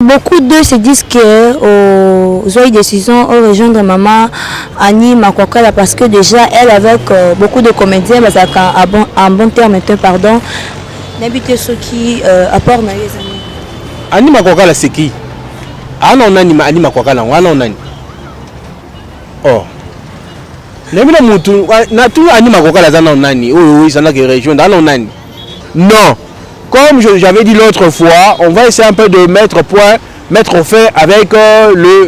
Beaucoup d'eux se disent que ont eu décision de rejoindre maman Annie Makwakala parce que déjà elle avec beaucoup de comédiens en bon terme pardon n'habite ceux qui apportent les amis. Annie Makwakala c'est qui? Ah non Annie Makwakala on Annie. Oh. N'habite mutu na tout Annie Makwakala ça non Annie. Oui ça n'a que rejoindre ah non Annie. Non. Comme j'avais dit l'autre fois, on va essayer un peu de mettre au fait avec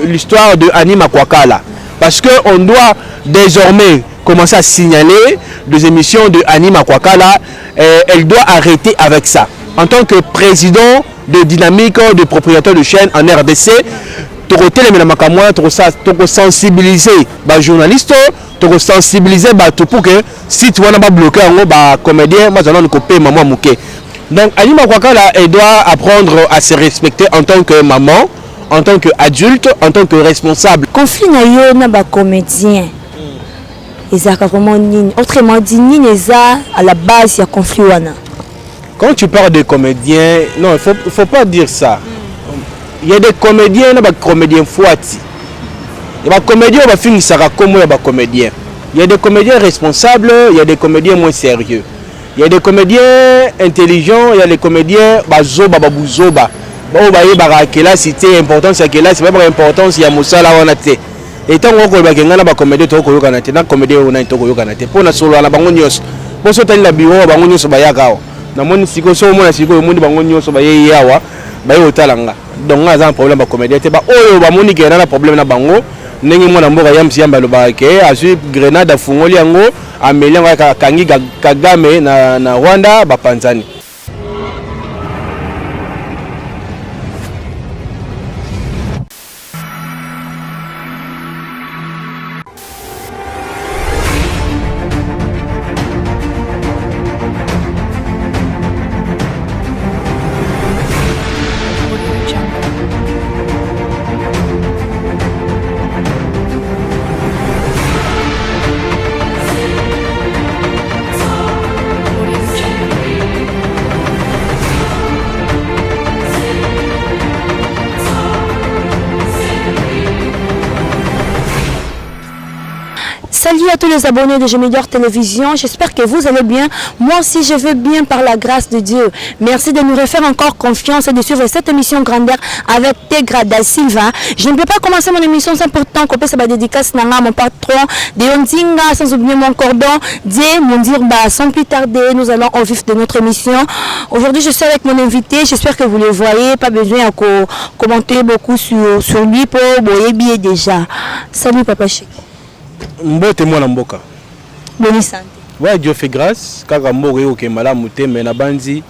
l'histoire de Annie Makwakala. Parce qu'on doit désormais commencer à signaler des émissions de Annie Makwakala. Elle doit arrêter avec ça. En tant que président de Dynamique, de propriétaire de chaîne en RDC, tu as sensibiliser les journalistes, tu as sensibiliser pour que si tu vas bloquer un comédien, moi je vais couper maman mouké. Donc Annie Makwakala, elle doit apprendre à se respecter en tant que maman, en tant qu'adulte, en tant que responsable. Conflit na yo na comédien. Autrement dit, à la base il y a conflit wana. Quand tu parles de comédiens, non, il faut pas dire ça. Il y a des comédiens, il y a des comédiens fouati. Il y a des comédiens qui vont finir comme il y a des comédiens. Il y a des comédiens responsables, il y a des comédiens moins sérieux. Il y a des comédiens intelligents, il y a des comédiens bazoba babuzoba. Bon ba yeba kela cité importance ya kela c'est pas importance ya musala wana te. Et tant qu'on ba kenga na ba comédien to ko yokana te na comédien ona to ko yokana te. Pona solo na bango nyos. Po so tali la biwo bango nyos ba yakao. Na moni siko so mona siko moni bango nyos ba ye yawa ba yo talanga. Donc nga za un problème ba comédien te ba oyo ba moni ke na problème na bango. Ndenge mona mboka ya msiamba lo ba ke azu grenade afungoli yango amelia kangi Kagame na Rwanda bapanzani. Salut à tous les abonnés de Jmédior Télévision, j'espère que vous allez bien. Moi aussi je vais bien par la grâce de Dieu. Merci de nous refaire encore confiance et de suivre cette émission grandeur avec Tegra da Silva. Je ne peux pas commencer mon émission sans pourtant couper sa dédicace à mon patron de Ondinga, sans oublier mon cordon, Dieu, mon dire, sans plus tarder, nous allons au vif de notre émission. Aujourd'hui je suis avec mon invité, j'espère que vous le voyez, pas besoin de commenter beaucoup sur lui pour voyer bien déjà. Salut Papa Chic. Mbote mwana mboka. Bonne santé. Ouais, Dieu fait grâce. Kaka mboka yo ke malamu te mais na banzi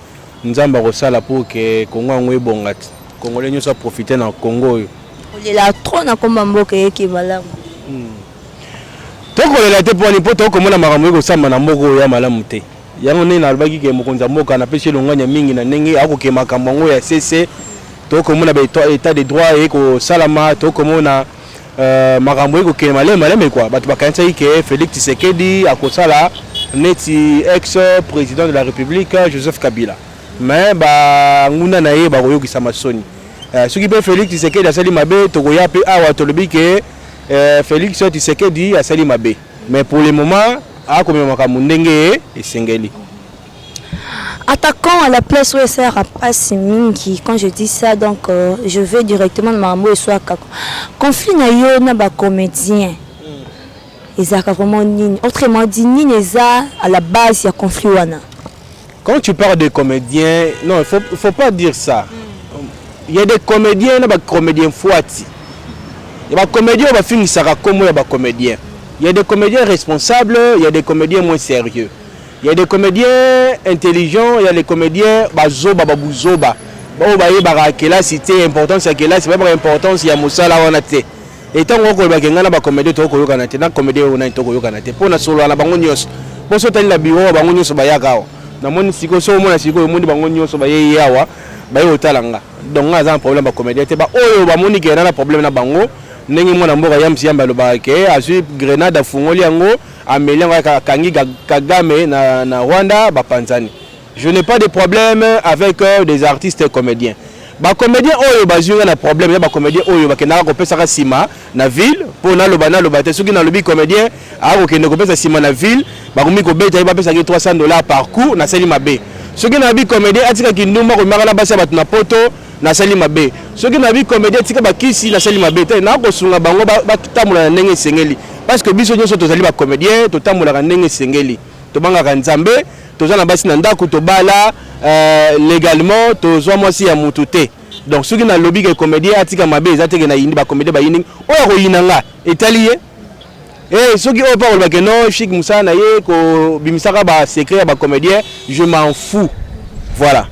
nzamba kosala pour que Congo ngwe bongati. Congolais nyoso profiter na Congo yo. Olela trop na komba mboka yeke malamu. Toko lela te poni poto ko mona makambo yo kosamba na mboka yo ya malamu te. Yango ne na albaki ke mokonza mboka na pesi longanya mingi na ndenge akoke makambo ngo ya CC. Toko mona ba état de droit et ko salama toko mona makambo eko ke maleme quoi batu bakanisa ke Félix Tshisekedi akosala neti ex président de la République Joseph Kabila mais ba nguna na ye ba koyokisa masoni soki pe Félix Tshisekedi asali mabe tokoya pe awa tolobi ke Félix Tshisekedi asali mabe mais pour le moment akomema makambo ndenge esengeli. Attaquant à la place OSR à Passimingi, quand je dis ça, donc je vais directement de Mambo et soit conflit na yo na ba comédien. Autrement dit, à la base il y a conflit wana. Quand tu parles de comédiens, non, il faut pas dire ça. Il y a des comédiens, il y a des comédiens fouati. Il y a des comédiens qui finissent comme il y a des comédiens. Il y a des comédiens responsables, il y a des comédiens moins sérieux. Il y a des comédiens intelligents, il y a des comédiens bazoba babuzoba. Bon ba yeba kela cité importance ya kela c'est pas importance ya musala wana te. Et tant qu'on ba kenga na ba comédien to ko yokana te na comédien ona to ko yokana te. Pona solo na bango nyos. Po so tali la biwo bango nyos ba yakao. Na moni siko so mona siko moni bango nyos ba ye yawa ba yo talanga. Donc nga za un problème ba comédien te ba oyo ba moni ke na problème na bango. Ndenge mona mboka ya msiamba lo ba ke azu grenade afungoli yango amelia kangi Kagame na Rwanda bapanzani. Je n'ai pas de problème avec des artistes comédiens. ba comédien oyo bazunga na problème ya ba comédien oyo bakendaka kopesa sima na ville pour na loba te soki na lobi comédien ako kende kopesa sima na ville bakomi ko beta ba pesa ki $300 par coup na sali mabe soki na bi comédien atika kinduma ko makala basa batu na poto na sali mabe soki na bi comédien tika bakisi na sali mabe te na ko sunga bango ba tamula na ndenge sengeli parce que biso nyoso tozali ba comédien to tamula na ndenge sengeli to banga nzambe tozana basi na ndako to bala légalement tozwa mwasi ya mutu te donc soki na lobby ke comédien atika mabe ezateke na yindi ba comédien ba yindi oyo ko yinanga etaliye soki oyo pa ba ke non Chic Moussa na ye ko bimisaka ba secret ya ba comédien je m'en fous voilà.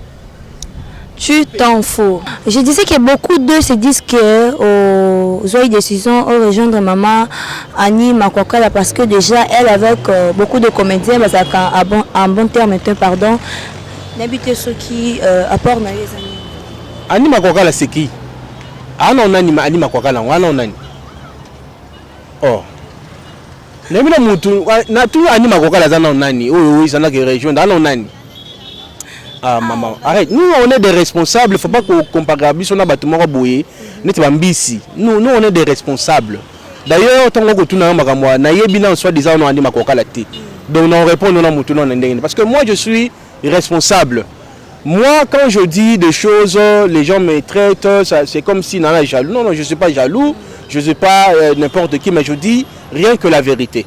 Tu t'en fous. Je disais que beaucoup d'eux se disent que aux eu décision de rejoindre maman Annie Makwakala parce que déjà elle avec beaucoup de comédiens en bon terme pardon n'habite ceux qui apportent les amis. Annie Makwakala c'est qui? Ah non Annie Makwakala wana nani? Oh. Nemina mutu na tu Annie Makwakala zana nani? Oh oui zana que rejoindre ana nani? Ah maman, arrête. Nous on est des responsables, il faut pas qu'on compare à biso na batumoko boye, neti bambisi. Nous on est des responsables. D'ailleurs, tant que tout na makamwa na yebi na soit disant on Annie Makwakala te. Donc on répond non mutu non ndenge parce que moi je suis responsable. Moi quand je dis des choses, les gens me traitent, c'est comme si non jaloux. Non, je suis pas jaloux, je suis pas n'importe qui mais je dis rien que la vérité.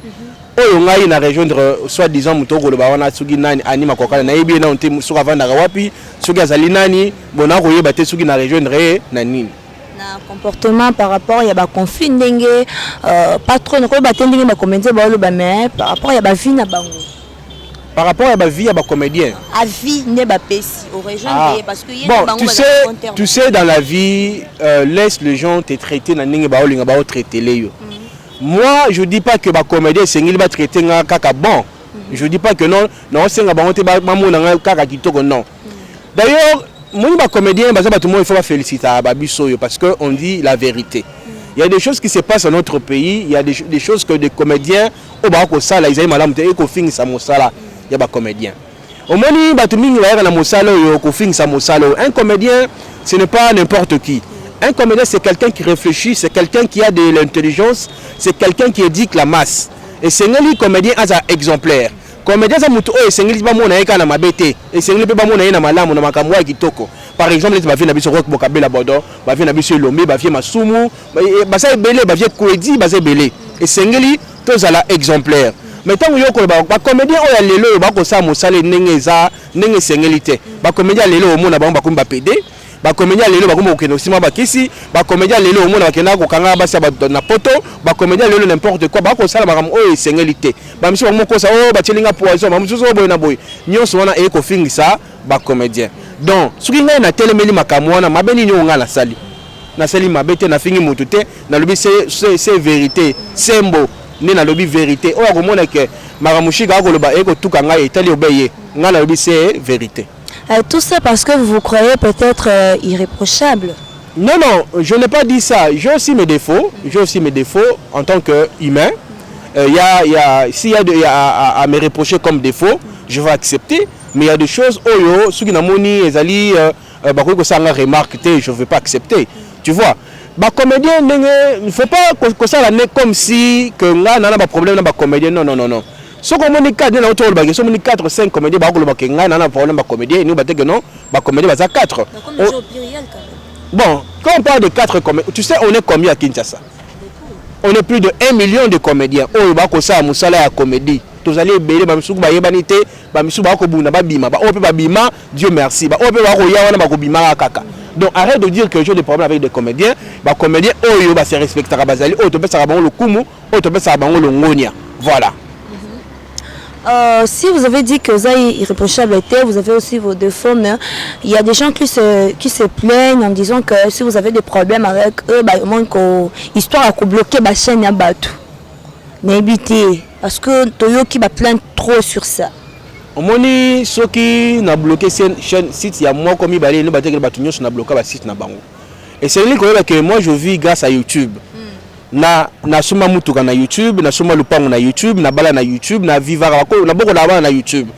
Oyo ngai na rejoindre soit disant mutoko lo bawana suki nani Annie Makwakala na yebi na onte suka vanda wapi suki azali nani bona ko yeba te suki na rejoindre na nini na comportement par rapport ya ba conflit ndenge pas trop na ko ba tendingi ba comédien ba lo ba mais par rapport ya ba vie na bango par rapport à ba vie ya ba comédien a vie ne ba pesi au rejoindre parce que bon tu sais dans la vie laisse les gens te traiter na ndenge ba olinga ba traiter leyo. Moi, je ne dis pas que les comédiens sont traités kaka bon. Je ne dis pas que non, non, c'est un bon kaka kitoko non. D'ailleurs, moi, les comédiens, tout le monde il faut féliciter parce qu'on dit la vérité. Il y a des choses qui se passent dans notre pays, il y a des choses que des comédiens, au bas ko sala, ils aiment madame te ko fingi sa mosala, il y a des comédiens. Au moins, batumingi va na mosala yo ko fingi sa mosala. Un comédien, ce n'est pas n'importe qui. Un comédien, c'est quelqu'un qui réfléchit, c'est quelqu'un qui a de l'intelligence, c'est quelqu'un qui éduque la masse. Et c'est un comédien exemplaire. Comédien, c'est un comédien et c'est un kitoko. Par exemple, les bavés n'habillent pas Bokabela Bodo, bavés n'habillent Lomé, bavés Masumu, bavés belé, bavés Kouedi, bavés belé. Et c'est un exemplaire. Mais tant que les comédiens ont les lois, ils ont des salaires nenge sengélité. Les comédiens les lois au monde ont des pédés. Ba comédien lelo ba ko keno sima ba kisi ba comédien lelo au monde ba kena ko kanga ba na poto ba comédien lelo n'importe quoi ba ko sala ba o sengélité ba miso ba moko sa o ba telinga poison ba miso so boy na boy nyonso wana e ko fingisa ba comédien donc soki ngai na telemeli makamwa na mabeni nyo nga na sali mabete na fingi mutu te na lobi c'est vérité sembo ni na lobi vérité o ko mona ke maramushika ko loba e ko tuka ngai etali obeye nga na lobi c'est vérité. Tout ça parce que vous croyez peut-être irréprochable. Non, non, je n'ai pas dit ça. J'ai aussi mes défauts. J'ai aussi mes défauts en tant qu'humain. S'il y a à me reprocher comme défaut, je vais accepter. Mais il y a des choses, ceux qui n'ont pas de remarque, je ne vais pas accepter. Tu vois, comédien, il ne faut pas que ça comme si que là, on a un problème avec comédien. Non, non, non, non. Si on a 4 ou 5 comédiens, on a un problème avec comédiens, nous que non, comédiens, 4. Bon, quand on parle de 4 comédiens, tu sais, on est combien à Kinshasa? On est plus de 1 million de comédiens. Oh, il y a un comédie. Tous allez béler, Dieu merci. Donc arrête de dire que j'ai des problèmes avec des comédiens. Les comédiens, se respectent. Voilà. Si vous avez dit que vous êtes irréprochable, vous avez aussi vos défauts, mais il y a des gens qui se plaignent en disant que si vous avez des problèmes avec eux, histoire à bloquer la chaîne à battre. N'évitez, parce que Toyo qui va plaindre trop sur ça. Au moins, ceux qui ont bloqué cette chaîne, il y a moi comme il y a des gens qui ont bloqué la site. Et c'est que moi je vis grâce à YouTube. Na suma mutuka na YouTube, na suma lupango na YouTube, na bala na YouTube, na vivara na boko na YouTube.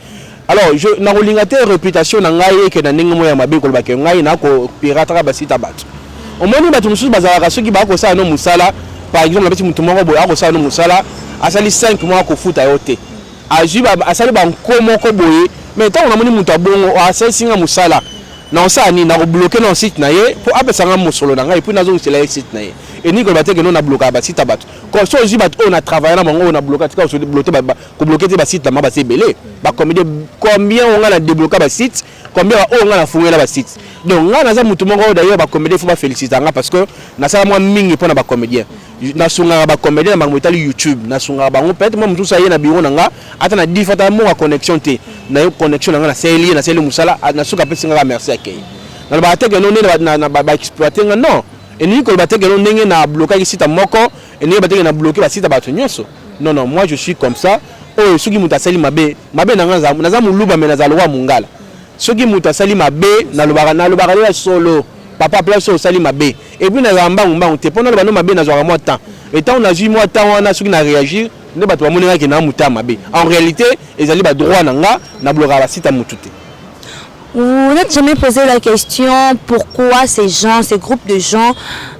alors je na kolinga te réputation na ngai ke na ndenge moya mabe ko ba ke ngai na ko pirata ba sita bato omoni bato mususu bazalaka soki ba ko sa no musala par exemple la petit mutu moko boya ko sa no musala asali 5 mois ko futa yo te ajuba asali ba nkomo ko boye mais tant on a moni mutu abongo asali singa musala na ça ni na ko bloquer no site na ye pour apesa nga musolo na ngai puis nazo sela site na ye et ni ko bateke no na bloquer ba site bato ko so ji bato on a travaillé na bango on a bloqué tika so bloquer ba ko bloquer te ba site na ma ba se belé ba combien on a débloquer ba site combien on a fouiller ba site donc nga naza mutu moko d'ailleurs ba comédien faut ba féliciter nga parce que na sala moi mingi pour na ba comédien na sunga ba comédien na ba YouTube na sunga ba peut-être moi mutu sa ye na biro na nga ata na difata mo connexion te na yo connexion na nga na seli musala na suka pesi nga merci akei na ba teke no na ba exploiter nga non et ni ko ba teke no ndenge na bloquer site moko et ni ba teke na bloquer ba site ba nyonso non non moi je suis comme ça oh soki mutu asali mabe na nga naza muluba me naza lwa mungala soki mutu asali mabe na lobaka la solo papa place au sali mabe et puis naza mbangu te pona lobano mabe naza moi temps et tant on a vu moi temps wana soki na réagir ne bato bamonela ki na muta mabe en réalité ezali ba droit na nga na bloquer la site mutu te. Vous n'êtes jamais posé la question pourquoi ces gens, ces groupes de gens,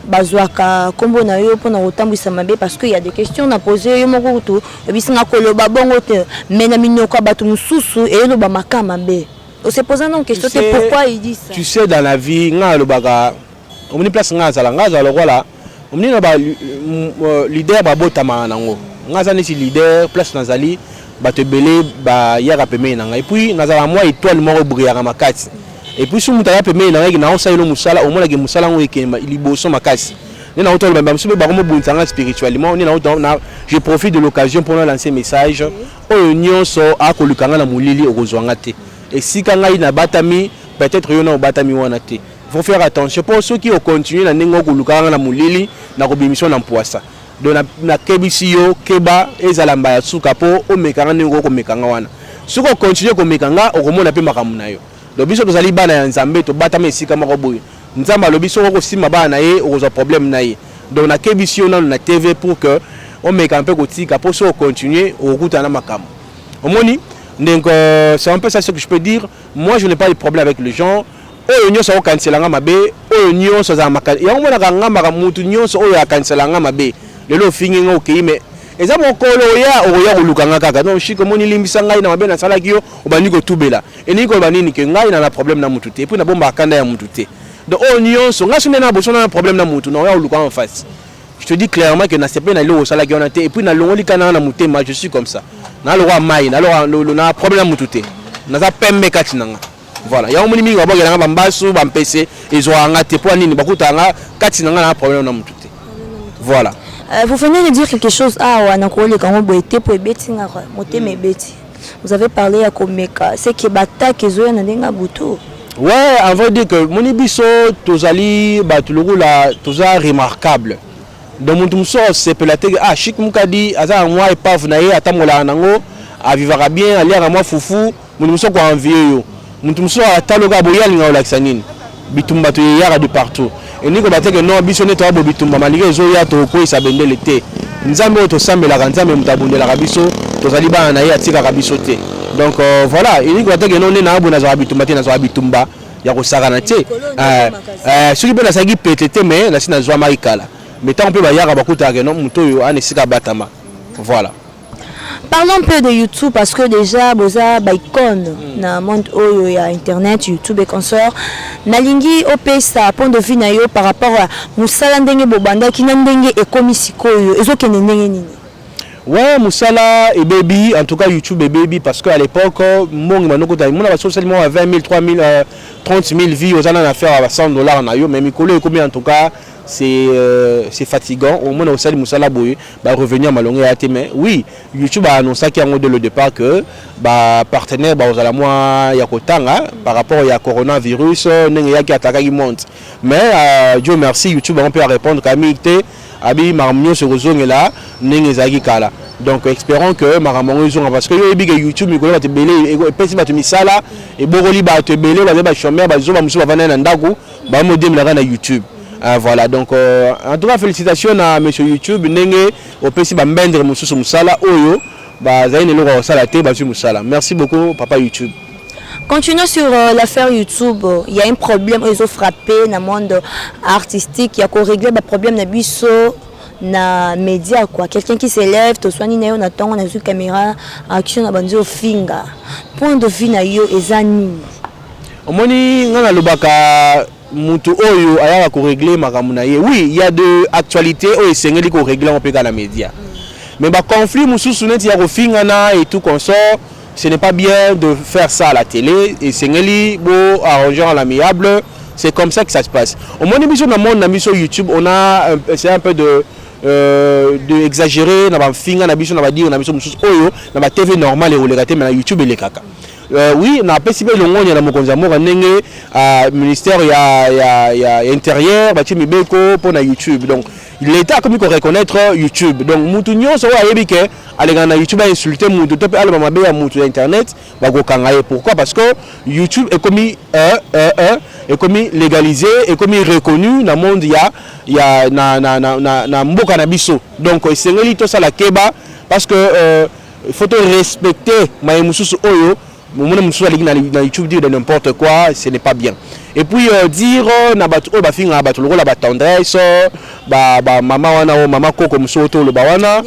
bazouaka, kombo na yo pour na otambwisa mabe parce qu'il y a des questions na poser yo moko to ebisinga koloba bongo te mais na minoko bato mususu et no ba makama mabe. On s'est posé une question, c'est pourquoi il dit ça. Tu sais dans la vie, nga le baga on ni place nga zala le voilà. On ni na ba leader ba botama nango. Nga za ni leader place nazali ba te belé ba yaka peme na nga et puis nazala moi étoile moko brillera makati et puis sous mutaya peme na nga na on sayo musala au moins que musala ngo ekema liboso makasi ni na hôtel ba msube ba ko buntsanga spirituellement ni na je profite de l'occasion pour lancer message o nyonso akolukanga na mulili okozwanga te et si kanga ina batami peut-être yo na batami wana te faut faire attention pour ceux qui ont continué na ndenge okolukanga na mulili na ko bimission na mpoasa donc na kebisi yo keba ezalamba ya suka po o mekanga ndenge ko mekanga wana suko continuer ko mekanga okomona pe makamu na yo donc biso tozali bana ya nzambe to batama esika moko boye nzamba lobi soko ko sima bana ye okozwa problème na ye donc na kebisi yo na TV pour que on meka un peu kotika po so continuer okuta na makamu omoni donc c'est un peu ça ce que je peux dire. Moi je n'ai pas de problème avec les gens oyo nyonso o cancelanga mabe oyo nyonso za makali ya mona kanga makamutu nyonso oyo ya cancelanga mabe lelo fingi ngo okay mais eza mokolo ya kolukanga kaka donc shiko moni limbisa ngai na mabe na sala kiyo obani ko tubela eni ko banini ke ngai na problème na mutu te et puis na bomba kanda ya mutu te donc oyo nyonso ngaso na boso na problème na mutu na ya kolukanga en face. Je te dis clairement que na sepe na lo sala kiyo na te et puis na longoli kana na mutema je suis comme ça na lo wa mai na lo na problème na mutu te na za pembe kati nanga voilà ya omoni mingi babogela nga bambasu bampese ezwanga te po nini bakutanga kati nanga na problème na mutu te voilà. Vous venez de dire quelque chose wana ko le kango boete po ebeti nga motema ebeti. Vous avez parlé à Komeka c'est que bataki zo na ndenga butu. Ouais, on va dire que moni biso tozali batulugu la toza remarquable. Donc mon tumso c'est pelaté chic mukadi aza moi epave na ye atamola nango avivaka bien aliaka moi fufu mon tumso ko envier yo mon tumso ataloka boyali nga olakisa nini bitumba to yaka de partout et niko bateke non biso ne to abo bitumba malike zo ya to ko isa bendele te nzambe to sambela nzambe mutabundela kabiso tozali bana na ye atika kabiso te donc voilà et niko bateke non ne na abo na zo bitumba te na zo bitumba ya ko sakana te soki pe na saki petete mais la sina zo maikala. Mais tant que bayaka bakuta ke non muto yo anesika batama voilà. Parlons un peu de YouTube parce que déjà boza baicon na monde oyo ya internet YouTube et consort nalingi opesa point de vue na yo par rapport à musala ndenge bobanda kina ndenge ekomisiko yo ezokende ndenge nini. Ouais, musala et baby en tout cas YouTube et baby parce que à l'époque mongi manoko ta mona ba socialement à 20 000 3 000 30 000 vues aux ana affaire à $100 na yo mais mikolo combien en tout cas c'est fatigant au moins aussi musala boy va revenir malongé à mais oui YouTube a annoncé qu'il y a dès le départ que bah partenaire bah aux moi ya kotanga par rapport à coronavirus n'engue ya qui attaque qui monte mais Dieu merci YouTube on peut répondre kamite abi maramnyo se rozonge là n'engue zaki kala donc espérons que maramnyo zonga parce que yo big YouTube mikolo ba te belé et pesi ba te misala et boroli ba te belé ba chômeur ba zo ba musu ba vana na ndaku ba modem na YouTube. Voilà donc en tout cas félicitations à monsieur YouTube ndenge opesi ba mbendre mususu musala oyo Merci beaucoup, papa YouTube. Continuons sur l'affaire YouTube. Il y a un problème, ils ont frappé dans le monde artistique. Il y a qu'on régler le problème de biso na média quoi. Quelqu'un qui s'élève, to soigner na yo na tongo na une caméra, action na banzo finga. Point de vue na yo ezani. Omoni ngana lobaka mutu oyo ayaka ko régler makambo na ye. Oui, il y a de actualité oyo sengeli ko régler on peut la média. Mais ba conflit mususu neti ya ko finga na et tout consort. Ce n'est pas bien de faire ça à la télé et Sengeli beau arrangeant à l'amiable, c'est comme ça que ça se passe. Au moins émission dans mon ami sur YouTube, on a c'est un peu de exagérer, na ba finga na biso na ba dire na biso mususu oyo na ba TV normal et regarder mais na YouTube et les kaka. Oui, na pesibe longo na mokonza mo ndenge ministère ya intérieur ba ti mibeko pour na YouTube. Donc l'État a commis qu'on reconnaître YouTube. Donc mutu nyonso wa yebi ke alenga na YouTube a insulté mutu to pe ala mabe ya mutu internet ba go kangaye. Pourquoi? Parce que YouTube est commis légalisé et commis reconnu dans monde ya na mboka na biso. Donc sengeli to sala keba parce que il faut respecter ma mususu oyo. Mon na YouTube dire de n'importe quoi, ce n'est pas bien. Et puis dire na batu o ba finga batu lokola ba tendresse ba mama wana o mama koko musoto lo ba wana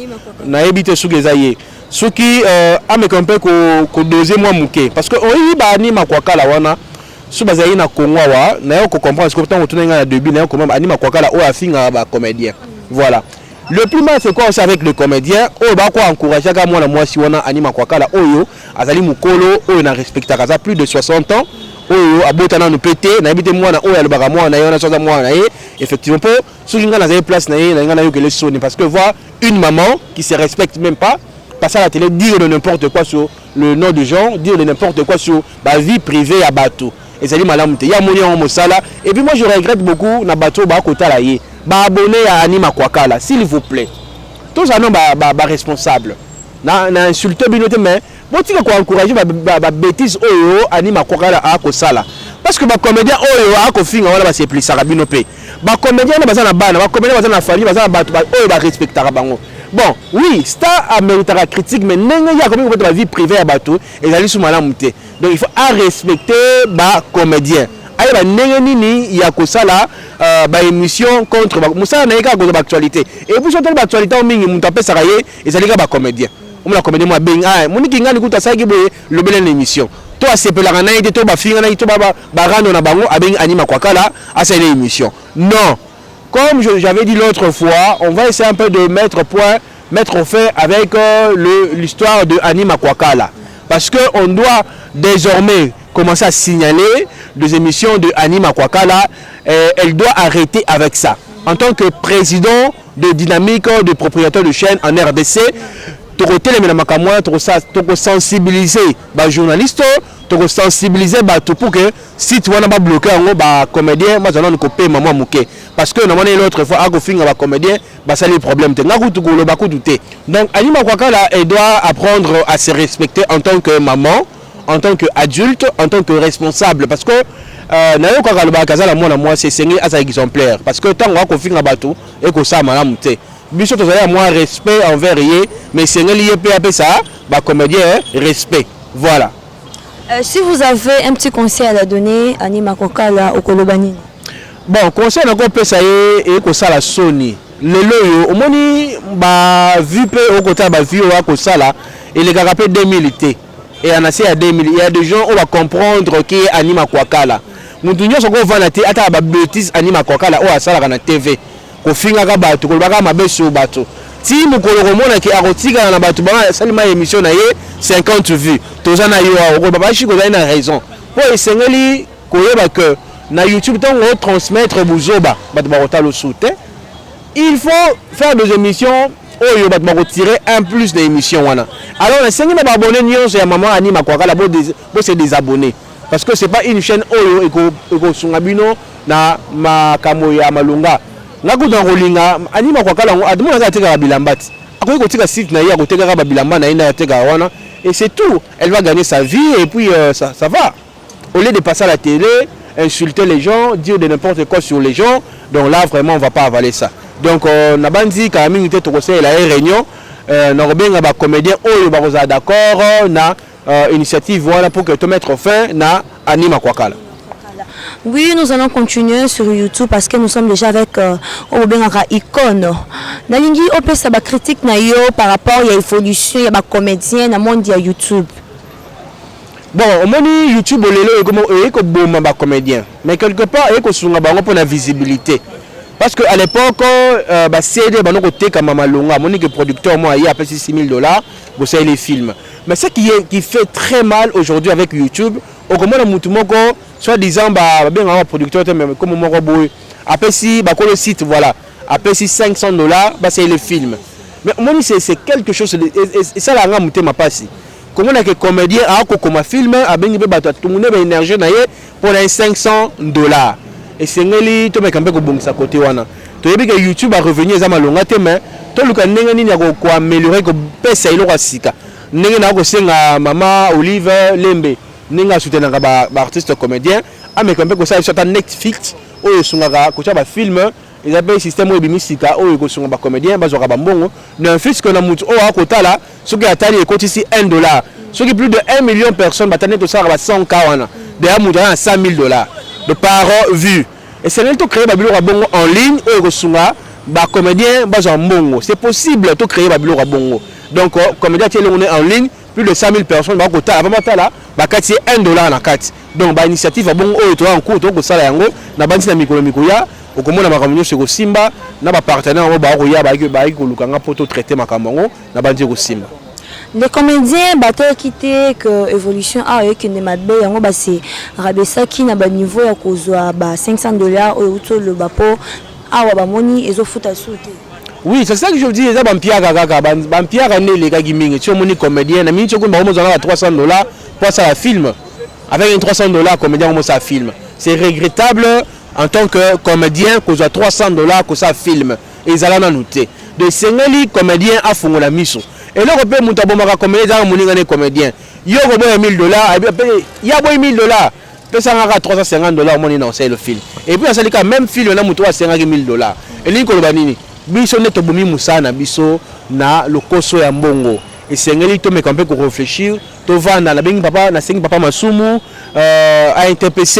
na ebite sugeza ye. Suki amekompe ko doser moi muke parce que on ba anima kwa kala wana su bazali na Congo wa na yo ko comprendre parce que tant on na début na yo comment anima kwa kala o afinga ba comédien. Voilà. Le plus mal c'est quoi aussi avec le comédien o ba ko encourager ka mwana mwasi wana anima kwa kala oyo azali mukolo oyo na respectaka za plus de 60 ans oyo abotana no pété na ebite mwana oyo alobaka mwana yo na soza mwana ye effectivement pour ceux qui ngana za place na ye na ngana yo que les sonner parce que voir une maman qui se respecte même pas passer à la télé dire de n'importe quoi sur le nom de gens, dire de n'importe quoi sur la vie privée à bateau et ça dit madame il y a moni en mosala et puis moi je regrette beaucoup na bateau ba kota ye ba abonné à Anima Kwakala s'il vous plaît tous ça non ba responsable na insulter binote mais bon tu ko encourager ba bêtise oyo Anima Kwakala a ko sala parce que ba comédien oyo a ko finga wala ba se plus sarabino pe ba comédien na bazana bana ba comédien bazana famille bazana ba oyo ba respectera bango. Bon oui star a mérité la critique mais nenga ya comme la vie privée à bateau et ali sous malamu te donc il faut respecter ba comédien ayi ba nenga nini ya ko sala ba émission contre musa na yeka ko ba actualité et puis surtout ba actualité o mingi muta pesa kaye et ça ba comédien on la comédien moi ben ah moniki ngani kuta sa gibe le belen émission toi c'est pe la na ite to ba finga na ito ba rano na bango abengi Anima Kwakala à cette émission non. Comme j'avais dit l'autre fois, on va essayer un peu de mettre au fait avec l'histoire de Anima Kwakala. Parce qu'on doit désormais commencer à signaler des émissions de Anima Kwakala. Elle doit arrêter avec ça. En tant que président de Dynamique, de propriétaire de chaîne en RDC, tu as sensibiliser les journalistes, tu as sensibiliser pour que si tu vas bloquer un comédien, moi je vais couper maman mouké. Parce que normalement l'autre fois, à finir un comédien, ça les problèmes. Donc Anima Kwakala, elle doit apprendre à se respecter en tant que maman, en tant qu'adulte, en tant que responsable. Parce que Nayo Kwakala, moi c'est signé à un exemplaire. Parce que tant qu'on finit un bateau, et que ça m'a monté. Biso to zala moi respect envers yé mais c'est lié peu ça ba comédien respect voilà. Si vous avez un petit conseil à donner à Anima Kwakala au Kolobani. Bon conseil na ko pesa yé et ko sala soni lelo yo omoni ba vu pe au côté ba vu wa ko sala et les gars 2000 té et en assez à 2000 il y a des gens on va comprendre qui est Anima Kwakala mutu nyonso ko vana té ata ba bêtise Anima Kwakala o asala na TV ko finga ka bato ko baka mabeso bato ti mukolo ko mona ki akotika na bato ba salima émission na ye 50 vues tozana yo ko baba shi ko na raison po esengeli ko yeba que na YouTube tant on transmettre buzoba bato ba kotalo soute il faut faire des émissions oyo bato ba retirer un plus d'émissions wana alors esengeli ba abonner nyonso ya maman Anima Kwakala bo se désabonner parce que c'est pas une chaîne oyo eko sunga bino na makamo ya malunga nakuta ngolinga Anima Kwakala adimona za teka bilambati akoyi kotika site na ye akoteka ba bilamba na ina ya teka wana et c'est tout elle va gagner sa vie et puis ça va au lieu de passer à la télé insulter les gens dire de n'importe quoi sur les gens donc là vraiment on va pas avaler ça donc na bandi quand même était to conseiller la réunion na ba comédien oyo ba koza d'accord na initiative voilà pour que te mettre fin na Anima Kwakala. Oui, nous allons continuer sur YouTube parce que nous sommes déjà avec Obengaka Icône. Nalingi opé ça ba critique na yo par rapport à l'évolution ya ba comédien na monde ya YouTube. Bon, au moins YouTube lelo comme ko boma ba comédien, mais quelque part ko sunga bango pour la visibilité. Parce que à l'époque ba CD ba no côté comme Malonga, moni que producteur moi il a payé $6,000 pour ça les films. Mais ce qui fait très mal aujourd'hui avec YouTube, au comment le mutumoko soit disant bah bien un producteur même comme mon boy après si bah le site voilà après si $500 bah c'est le film. Mais moi c'est quelque chose et ça la nga mutema passi. Comment est-ce que comédien a comme film a bien tout le monde a énergie pour les $500 et c'est ngeli to me kambe ko bongisa côté wana to yebi que YouTube a revenu za malonga te mais to luka ndenge nini ya ko améliorer ko pesa ilo kasika ndenge na ko senga mama Olive Lembe ninga soutenir ba artiste comédien a me kambe ko ça sur Netflix oyo sunga ko cha ba film ils appellent système oyo bimisika oyo ko sunga ba comédien ba zoka ba mbongo na fixe que na mutu o akotala soki atali ekotisi $1 soki plus de 1 million de personnes batane to ça ba 100K wana de amutu na $100,000 de par vue et c'est là to créer ba biloko bongo en ligne oyo ko sunga ba comédien ba zo mbongo c'est possible to créer ba biloko bongo donc comédien qui est en ligne plus de 100,000 personnes ba ko tala ba tala ba kati $1 na kati donc ba initiative bongo oyo to en cours to ko sala yango na bandi na mikolo mikoya okomona makambo sur Simba na ba partenaire ba ko ya ba ko lukanga poto traiter makambo na bandi ko Simba. Les comédiens bateau quitté que évolution a eu que ne mabe yango ba c'est rabesa qui na ba niveau ya kozwa ba $500 au auto le bapo awa ba moni ezo futa sauter. Oui, c'est ça que je dis, ça bampia kaka bampia ne les gars gimingi tu moni comédien na minute ko ba mo zana $300 pour ça la film avec un $300 comédien mo ça film. C'est regrettable en tant que comédien que soit $300 que ça film et ils allaient noter de sengeli comédien a fongo la miso et là on peut monter bon comédien moninga ne comédien yo ko boy $1,000 et ya boy $1,000 peut ça ngaka $350 moni non c'est le film et puis ça les même film na muto a $100,000 et li ko ba nini biso ne to bomi musana biso na lokoso ya mbongo et sengeli to me kampe ko réfléchir to vanda na bengi papa na sengi papa masumu a interpc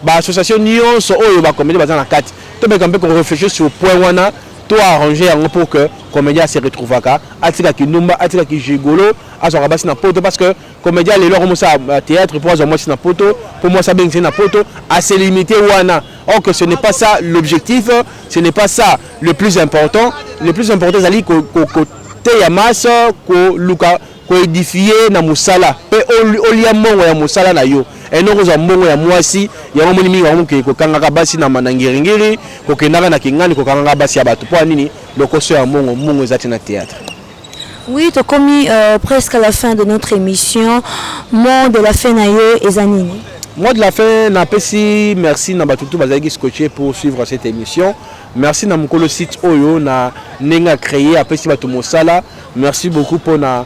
ba association nyonso oyo ba comédien bazana kati to me kampe ko réfléchir sur point wana to arranger yango pour que comédien se retrouve aka atika ki numba atika ki jigolo azoka basi na poto parce que comédien les loro mosa théâtre pour azo moi na poto pour moi ça bengi na poto à se limiter wana or que ce n'est pas ça l'objectif ce n'est pas ça le plus important c'est ko te ya masse ko luka ko édifier na musala pe olia mongo ya musala na yo et non ko mbongo ya mwasi ya moni mingi wa muke ko kangaka basi na manangiringiri ko kendaka na kingani ko kangaka basi ya bato po nini lokoso ya mongo ezati na théâtre. Oui, tu as commis presque à la fin de notre émission. Mot de la fin nayo ezanini. Moi de la fin na pesi merci na batutu bazaki scotché pour suivre cette émission. Merci na mukolo site oyo na nenga créé apesi batu mosala. Merci beaucoup pour na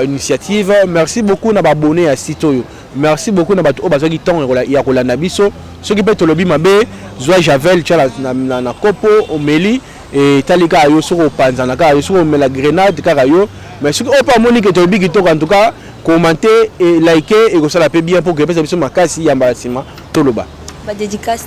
initiative. Merci beaucoup na abonné à site oyo. Merci beaucoup na batu o bazaki temps ya kolanda biso. Ceux qui peut to lobi mabe zwa javel tchala na kopo omeli et talika yo soko panzana ka yo soko mela grenade ka yo. Mais ceux qui o pas moni que to lobi kitoko en tout cas commenter et liker et que ça la paie bien pour que personne puisse makasi ya mbasima toloba. Ba dédicace.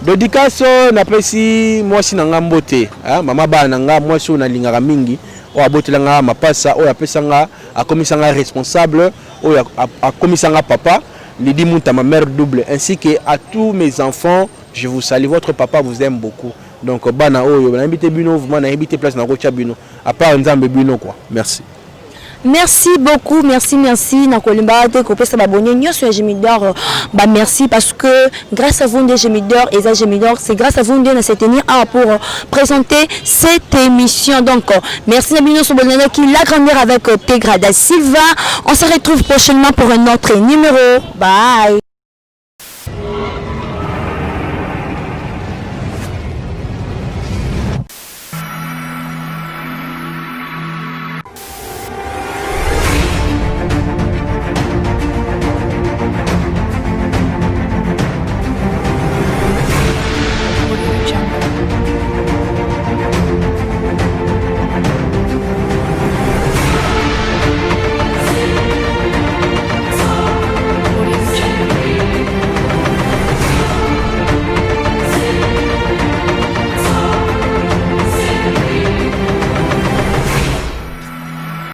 Dédicace na pesi moi si nanga mbote, hein mama ba nanga moi si na lingaka mingi o abotelanga mapasa o apesanga akomisanga responsable o akomisanga papa Lidi Munta ma mère double ainsi que à tous mes enfants je vous salue votre papa vous aime beaucoup donc bana oyo na invité bino vous na invité place na rocha bino à part nzambe bino quoi merci. Merci beaucoup, merci. Na kolimba te ko pesa babonné nyoso ya Gemidor. Bah merci parce que grâce à vous des Gemidor et ça Gemidor, c'est grâce à vous de se tenir pour présenter cette émission. Donc merci Nabino Sobonene qui la grandeur avec Tegra da Silva. On se retrouve prochainement pour un autre numéro. Bye.